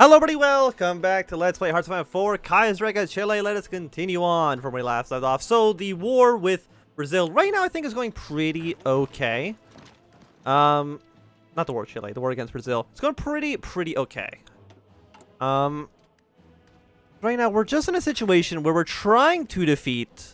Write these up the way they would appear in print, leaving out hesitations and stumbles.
Hello everybody, welcome back to Let's Play Hearts of Iron 4 Kaiserreich Chile. Let us continue on from where we last left off. So the war with Brazil right now I think is going pretty okay. Not the war with Chile, the war against Brazil. It's going pretty okay. Right now we're just in a situation where we're trying to defeat,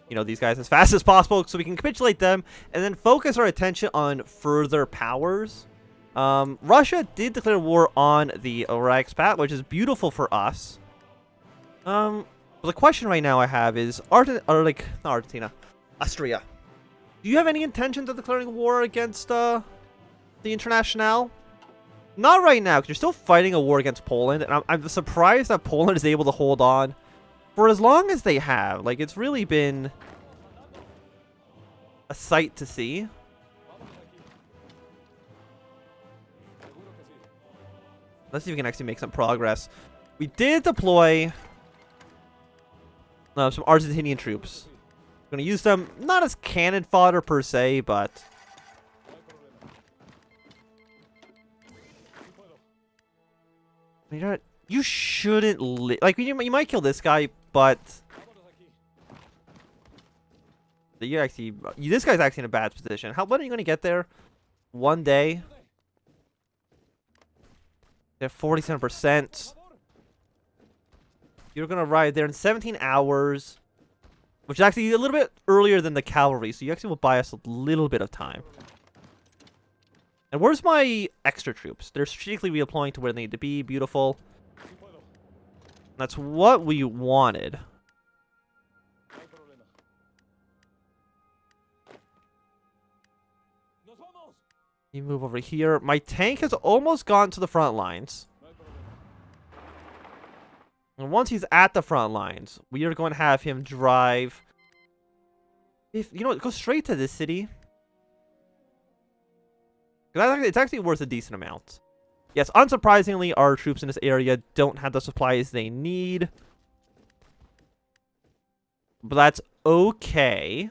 these guys as fast as possible so we can capitulate them and then focus our attention on further powers. Russia did declare war on the Reichspat, which is beautiful for us. But the question right now I have is, Austria. Do you have any intentions of declaring war against, the Internationale? Not right now, because you're still fighting a war against Poland, and I'm surprised that Poland is able to hold on for as long as they have. Like, it's really been a sight to see. Let's see if we can actually make some progress. We did deploy some Argentinian troops. We're going to use them, not as cannon fodder per se, but... You shouldn't... Like, you might kill this guy, but... This guy's actually in a bad position. When are you going to get there? One day? They're 47%. You're going to arrive there in 17 hours. Which is actually a little bit earlier than the cavalry. So you actually will buy us a little bit of time. And where's my extra troops? They're strategically redeploying to where they need to be. Beautiful. That's what we wanted. You move over here. My tank has almost gone to the front lines. And once he's at the front lines, we are going to have him drive. Go straight to this city. It's actually worth a decent amount. Yes, unsurprisingly, our troops in this area don't have the supplies they need. But that's okay.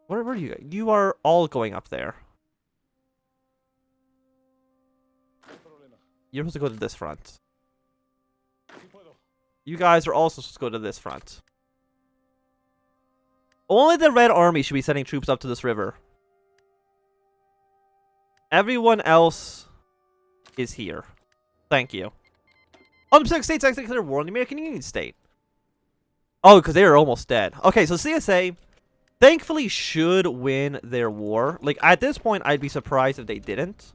Where are you? You are all going up there. You're supposed to go to this front. You guys are also supposed to go to this front. Only the Red Army should be sending troops up to this river. Everyone else is here. Thank you. Oh, the Pacific States actually declared war on the American Union state. Oh, because they are almost dead. Okay, so CSA... thankfully should win their war. Like, at this point, I'd be surprised if they didn't.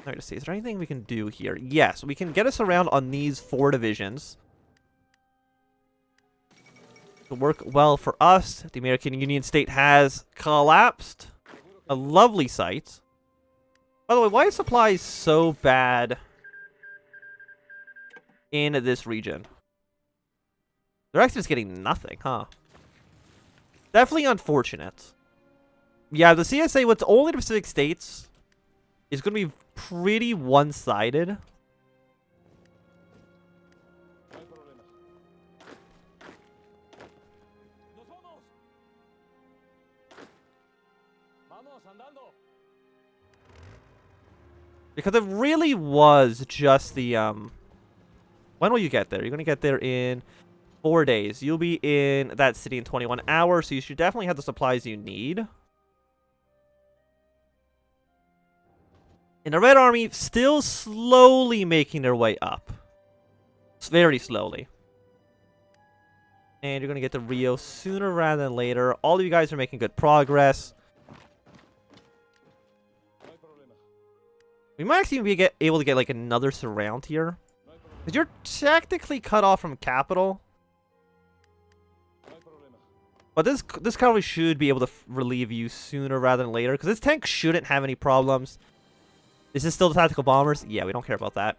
Alright, let's see. Is there anything we can do here? Yes, we can get us around on these 4 divisions. It'll work well for us. The American Union state has collapsed. A lovely sight. By the way, why is supplies so bad in this region? They're actually just getting nothing, huh? Definitely unfortunate. Yeah, the CSA with only the Pacific States is going to be pretty one-sided. Because it really was just the, when will you get there? You're going to get there in 4 days. You'll be in that city in 21 hours, so you should definitely have the supplies you need. And the Red Army still slowly making their way up. It's very slowly. And you're going to get to Rio sooner rather than later. All of you guys are making good progress. We might actually be able to get like another surround here. Because you're technically cut off from capital. But this cavalry should be able to relieve you sooner rather than later. Because this tank shouldn't have any problems. Is this still the tactical bombers? Yeah, we don't care about that.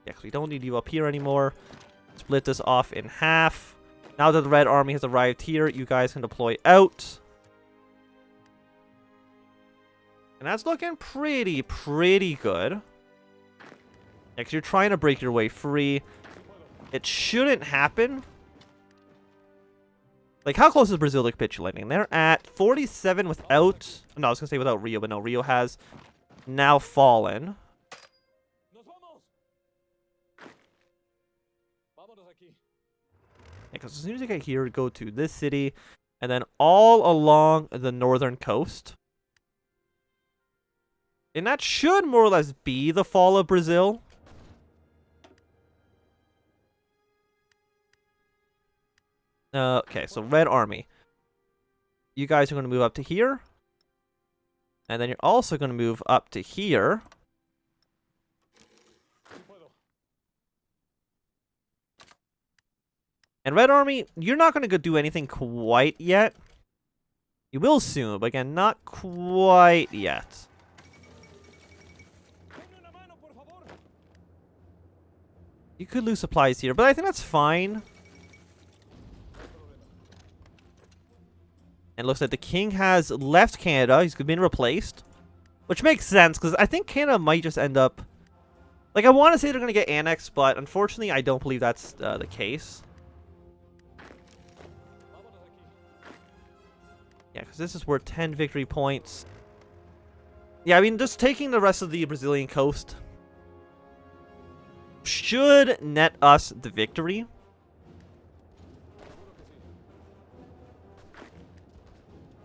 Yeah, because we don't need you up here anymore. Split this off in half. Now that the Red Army has arrived here, you guys can deploy out. And that's looking pretty good. Because you're trying to break your way free. It shouldn't happen. Like, how close is Brazil to capitulating? They're at 47 without... No, I was going to say without Rio, but no, Rio has now fallen. Because as soon as you get here, go to this city, and then all along the northern coast. And that should more or less be the fall of Brazil. Okay, so Red Army. You guys are going to move up to here. And then you're also going to move up to here. And Red Army, you're not going to go do anything quite yet. You will soon, but again, not quite yet. You could lose supplies here, but I think that's fine. And it looks like the king has left Canada. He's been replaced. Which makes sense, because I think Canada might just end up... Like, I want to say they're going to get annexed, but unfortunately, I don't believe that's the case. Yeah, because this is worth 10 victory points. Yeah, I mean, just taking the rest of the Brazilian coast should net us the victory.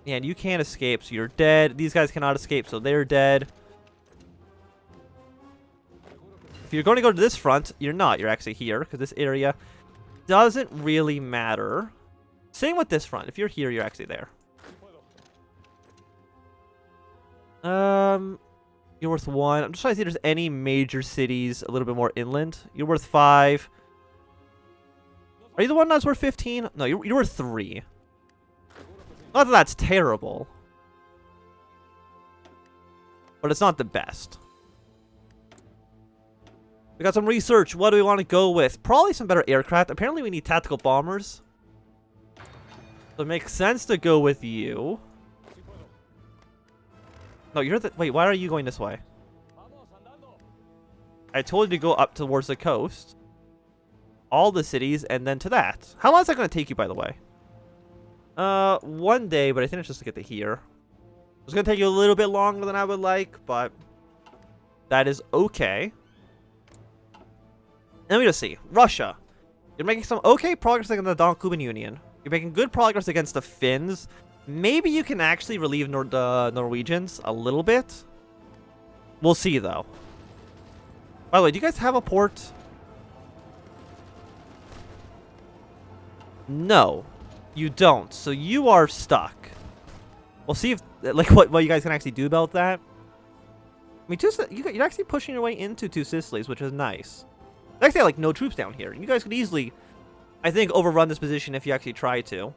Yeah, and you can't escape, so you're dead. These guys cannot escape, so they're dead. If you're going to go to this front, you're not. You're actually here, because this area doesn't really matter. Same with this front. If you're here, you're actually there. You're worth 1. I'm just trying to see if there's any major cities a little bit more inland. You're worth 5. Are you the one that's worth 15? No, you're worth 3. Not that that's terrible. But it's not the best. We got some research. What do we want to go with? Probably some better aircraft. Apparently we need tactical bombers. So it makes sense to go with you. No, you're the... Wait, why are you going this way? I told you to go up towards the coast. All the cities, and then to that. How long is that going to take you, by the way? 1 day, but I think it's just to get to here. It's going to take you a little bit longer than I would like, but that is okay. Let me just see. Russia. You're making some okay progress against the Don-Cuban Union. You're making good progress against the Finns. Maybe you can actually relieve the Norwegians a little bit. We'll see, though. By the way, do you guys have a port? No, you don't. So you are stuck. We'll see if, like, what you guys can actually do about that. I mean, you're actually pushing your way into Two Sicilies, which is nice. They actually have, like, no troops down here. You guys could easily, I think, overrun this position if you actually try to.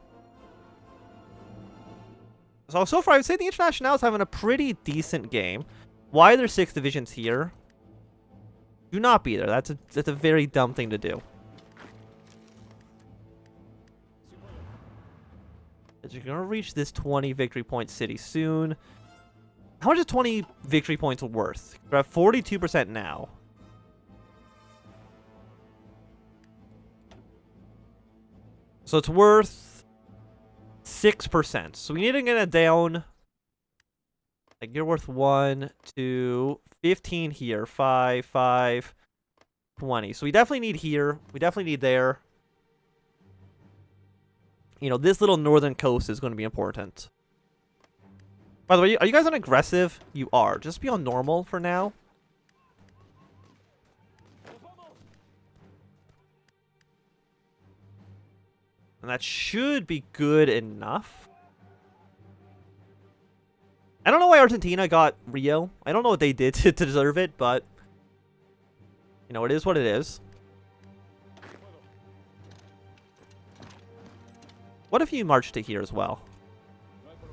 So far, I would say the Internationale is having a pretty decent game. Why are there 6 divisions here? Do not be there. That's a very dumb thing to do. You're going to reach this 20 victory point city soon. How much is 20 victory points worth? We're at 42% now. So it's worth 6%. So we need to get it down. Like, you're worth 1, 2, 15 here. 5, 5, 20. So we definitely need here. We definitely need there. You know, this little northern coast is going to be important. By the way, are you guys on aggressive? You are. Just be on normal for now. And that should be good enough. I don't know why Argentina got Rio. I don't know what they did to deserve it, but... You know, it is what it is. What if you march to here as well?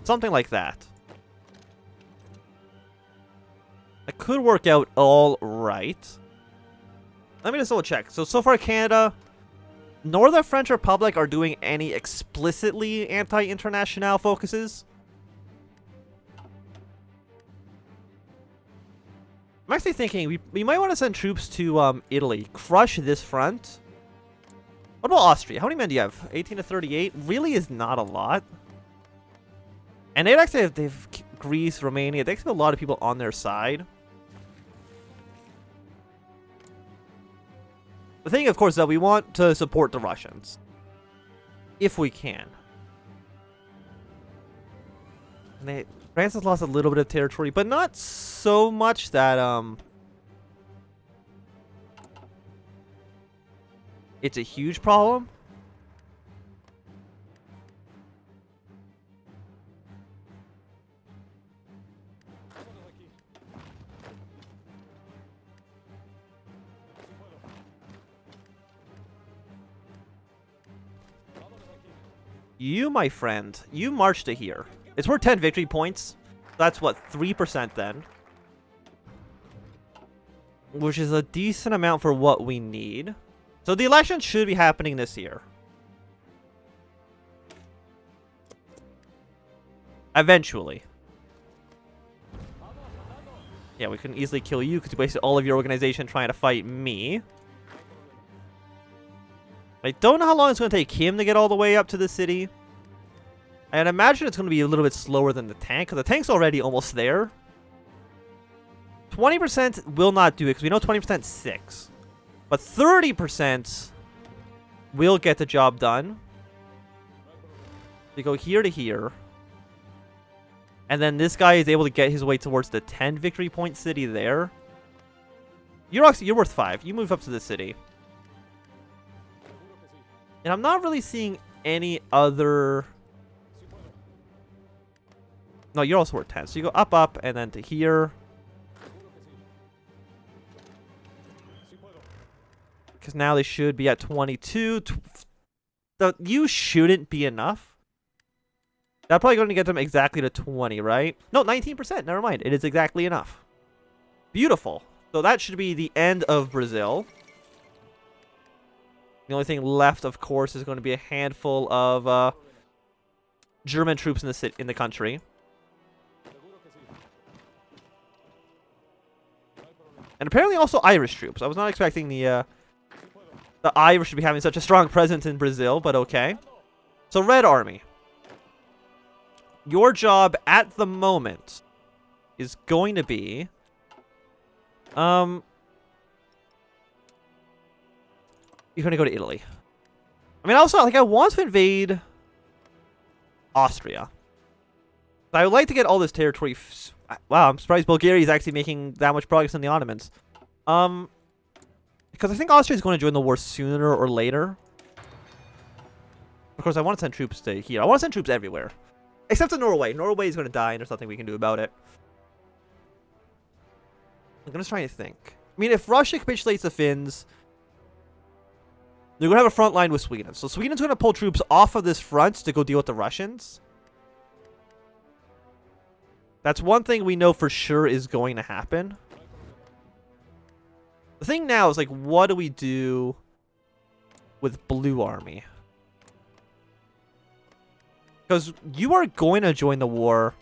Something like that. That could work out all right. Let me just double check. So far Canada... Northern French Republic are doing any explicitly anti-international focuses? I'm actually thinking we might want to send troops to Italy. Crush this front. What about Austria? How many men do you have? 18 to 38? Really is not a lot. And they actually have Greece, Romania. They actually have a lot of people on their side. The thing, of course, is that we want to support the Russians. If we can. And France has lost a little bit of territory, but not so much that it's a huge problem. You, my friend, you march to here. It's worth 10 victory points. That's what, 3% then. Which is a decent amount for what we need. So the election should be happening this year. Eventually. Yeah, we couldn't easily kill you because you wasted all of your organization trying to fight me. I don't know how long it's going to take him to get all the way up to the city. I'd imagine it's going to be a little bit slower than the tank, because the tank's already almost there. 20% will not do it, because we know 20% is 6. But 30% will get the job done. We go here to here. And then this guy is able to get his way towards the 10 victory point city there. You're worth 5. You move up to the city. And I'm not really seeing any other... No, you're also worth 10. So you go up, and then to here. Because now they should be at 22. You shouldn't be enough. That's probably going to get them exactly to 20, right? No, 19%. Never mind. It is exactly enough. Beautiful. So that should be the end of Brazil. The only thing left, of course, is going to be a handful of German troops in the country. And apparently also Irish troops. I was not expecting the Irish to be having such a strong presence in Brazil, but okay. So Red Army. Your job at the moment is going to be... You're going to go to Italy. I mean, also, like, I want to invade Austria. But I would like to get all this territory... Wow, I'm surprised Bulgaria is actually making that much progress in the Ottomans. Because I think Austria is going to join the war sooner or later. Of course, I want to send troops to here. I want to send troops everywhere. Except to Norway. Norway is going to die, and there's nothing we can do about it. I'm just trying to think. I mean, if Russia capitulates the Finns... They're going to have a front line with Sweden. So Sweden's going to pull troops off of this front to go deal with the Russians. That's one thing we know for sure is going to happen. The thing now is, like, what do we do with Blue Army? Because you are going to join the war.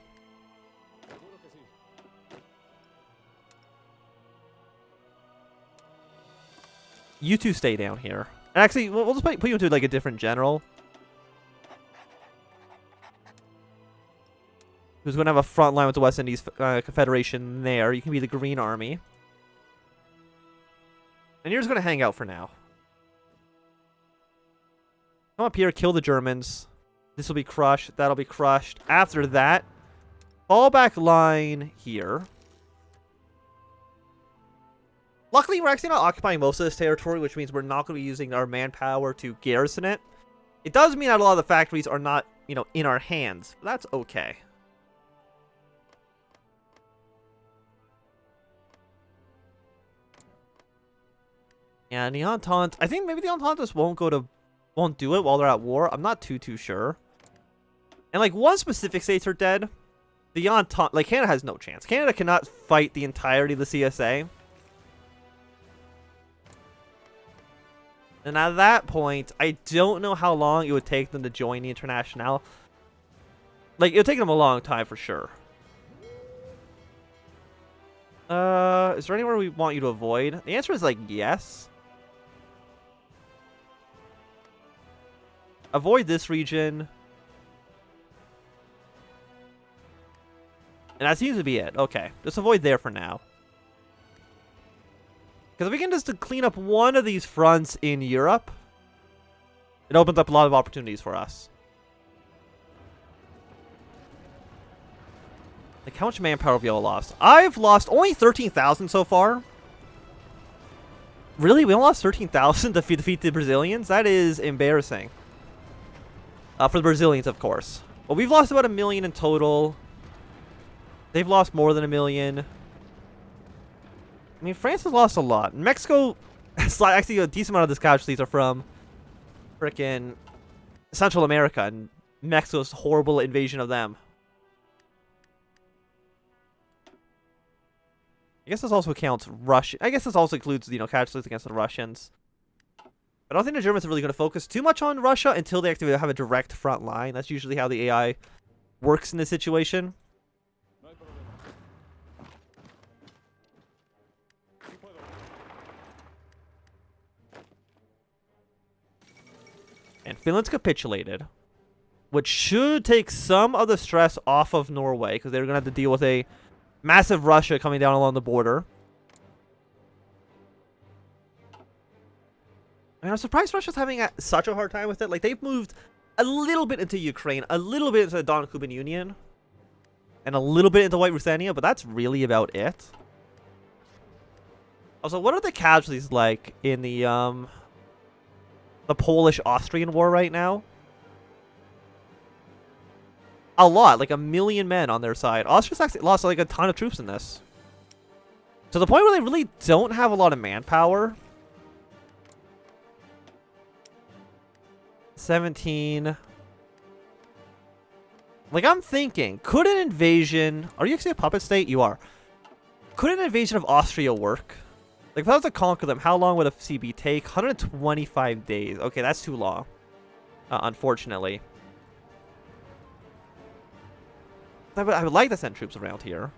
You two stay down here. Actually, we'll just put you into, like, a different general. Who's going to have a front line with the West Indies Confederation there. You can be the Green Army. And you're just going to hang out for now. Come up here, kill the Germans. This will be crushed. That'll be crushed. After that, fallback line here. Luckily, we're actually not occupying most of this territory, which means we're not going to be using our manpower to garrison it. It does mean that a lot of the factories are not, you know, in our hands. But that's okay. Yeah, and the Entente... I think maybe the Entente just won't do it while they're at war. I'm not too sure. And, like, one specific states are dead. The Entente... Like, Canada has no chance. Canada cannot fight the entirety of the CSA. And at that point, I don't know how long it would take them to join the International. Like, it would take them a long time for sure. Is there anywhere we want you to avoid? The answer is like yes. Avoid this region. And that seems to be it. Okay, just avoid there for now. Because if we can just clean up one of these fronts in Europe, it opens up a lot of opportunities for us. Like, how much manpower have y'all lost? I've lost only 13,000 so far. Really? We only lost 13,000 to defeat the Brazilians? That is embarrassing. For the Brazilians, of course. Well, we've lost about 1 million in total. They've lost more than 1 million. I mean, France has lost a lot. Mexico, actually, a decent amount of these casualties are from frickin' Central America and Mexico's horrible invasion of them. I guess this also counts Russia. I guess this also includes, you know, casualties against the Russians. But I don't think the Germans are really going to focus too much on Russia until they actually have a direct front line. That's usually how the AI works in this situation. And Finland's capitulated, which should take some of the stress off of Norway, because they're going to have to deal with a massive Russia coming down along the border. And I'm surprised Russia's having such a hard time with it. Like, they've moved a little bit into Ukraine, a little bit into the Don-Kuban Union, and a little bit into White Ruthenia, but that's really about it. Also, what are the casualties like in the Polish-Austrian war right now? A lot, like 1 million men on their side. Austria's actually lost like a ton of troops in this. To the point where they really don't have a lot of manpower. 17. Like, I'm thinking, could an invasion... Are you actually a puppet state? You are. Could an invasion of Austria work? Like, if I was to conquer them, how long would a CB take? 125 days. Okay, that's too long. Unfortunately. I would like to send troops around here.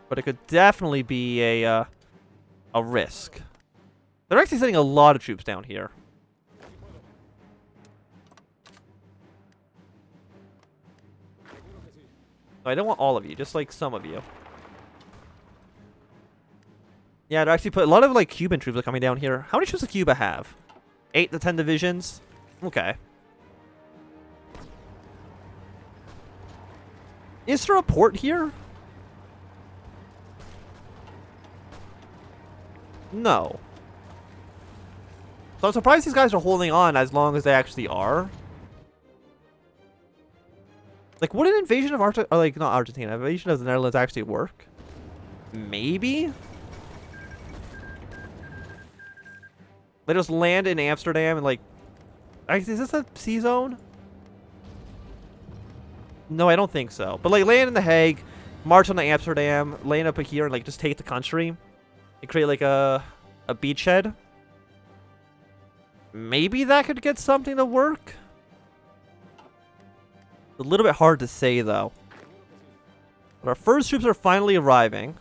But it could definitely be a risk. They're actually sending a lot of troops down here. I don't want all of you, just like some of you. Yeah, they're actually put a lot of like Cuban troops are coming down here. How many troops does Cuba have? 8 to 10 divisions? Okay. Is there a port here? No. So I'm surprised these guys are holding on as long as they actually are. Like, would an invasion of Argentina, or like, not Argentina, invasion of the Netherlands actually work? Maybe? They just land in Amsterdam and like... Is this a sea zone? No, I don't think so. But like, land in The Hague, march on to Amsterdam, land up here, and like just take the country. And create like a beachhead. Maybe that could get something to work? A little bit hard to say, though. But our first troops are finally arriving.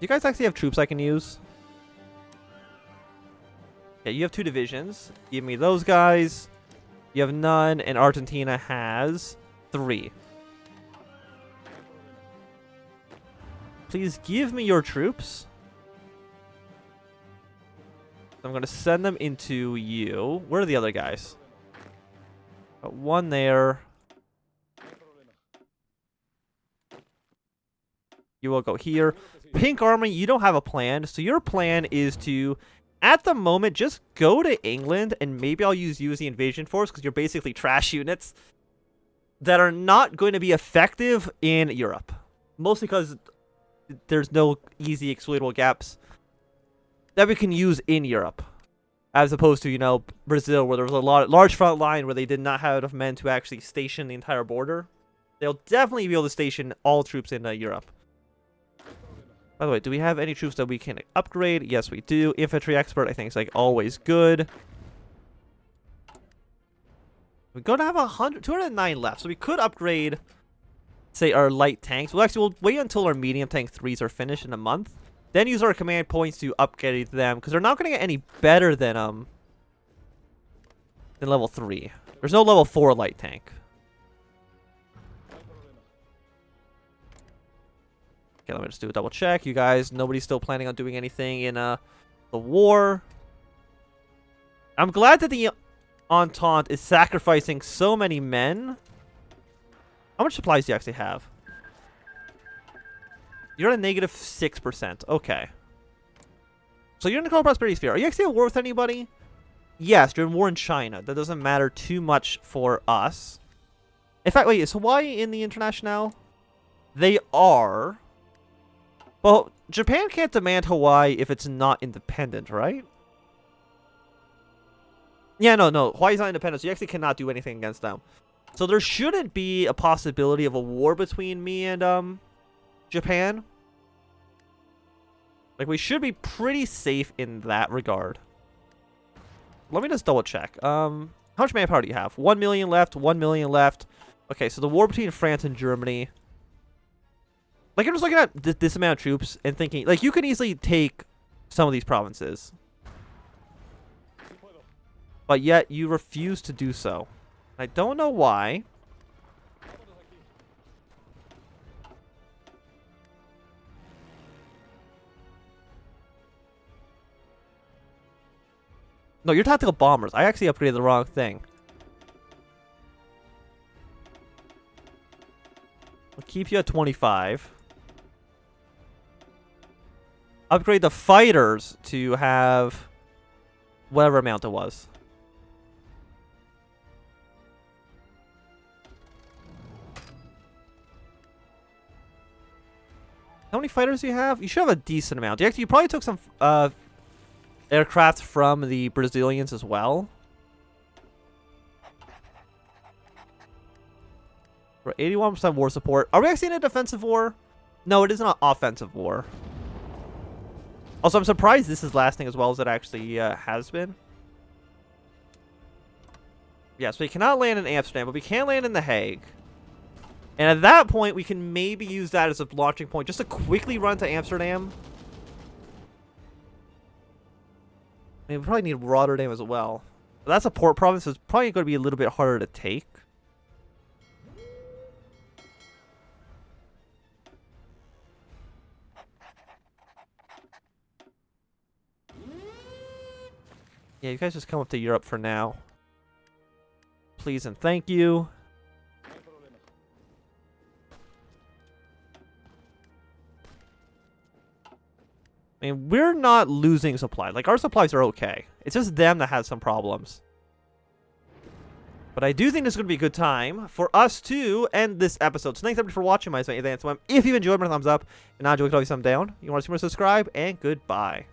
Do you guys actually have troops I can use? Yeah, you have 2 divisions. Give me those guys. You have none, and Argentina has 3. Please give me your troops. I'm going to send them into you. Where are the other guys? Got 1 there. You will go here. Pink Army, you don't have a plan. So your plan is to, at the moment, just go to England, and maybe I'll use you as the invasion force, because you're basically trash units that are not going to be effective in Europe. Mostly because there's no easy exploitable gaps that we can use in Europe. As opposed to, you know, Brazil, where there was a large front line where they did not have enough men to actually station the entire border. They'll definitely be able to station all troops in Europe. By the way, do we have any troops that we can upgrade? Yes, we do. Infantry expert, I think, is like always good. We're going to have 209 left, so we could upgrade, say, our light tanks. Well, actually, we'll wait until our medium tank 3s are finished in a month. Then use our command points to upgrade them, because they're not going to get any better than level 3. There's no level 4 light tank. Okay, let me just do a double check. You guys, nobody's still planning on doing anything in the war. I'm glad that the Entente is sacrificing so many men. How much supplies do you actually have? You're at a negative 6%. Okay. So you're in the Global Prosperity Sphere. Are you actually at war with anybody? Yes, you're in war in China. That doesn't matter too much for us. In fact, wait, is Hawaii in the International? They are. Well, Japan can't demand Hawaii if it's not independent, right? Yeah, no. Hawaii's not independent, so you actually cannot do anything against them. So there shouldn't be a possibility of a war between me and, Japan. Like, we should be pretty safe in that regard. Let me just double check. How much manpower do you have? 1 million left, 1 million left. Okay, so the war between France and Germany. Like, I'm just looking at this amount of troops and thinking, like, you could easily take some of these provinces. But yet, you refuse to do so. I don't know why. No, you're tactical bombers. I actually upgraded the wrong thing. We'll keep you at 25. Upgrade the fighters to have whatever amount it was. How many fighters do you have? You should have a decent amount. You probably took some aircraft from the Brazilians as well. We're 81% war support. Are we actually in a defensive war? No, it is an offensive war. Also, I'm surprised this is lasting as well as it actually has been. Yes, we cannot land in Amsterdam, but we can land in The Hague. And at that point, we can maybe use that as a launching point just to quickly run to Amsterdam. I mean, we probably need Rotterdam as well. But that's a port province, so it's probably going to be a little bit harder to take. Yeah, you guys just come up to Europe for now. Please and thank you. I mean, we're not losing supply. Like, our supplies are okay. It's just them that has some problems. But I do think this is going to be a good time for us to end this episode. So thanks everybody for watching my If you enjoyed, give me a thumbs up. And not enjoyed, thumb down. You want to see more, subscribe. And goodbye.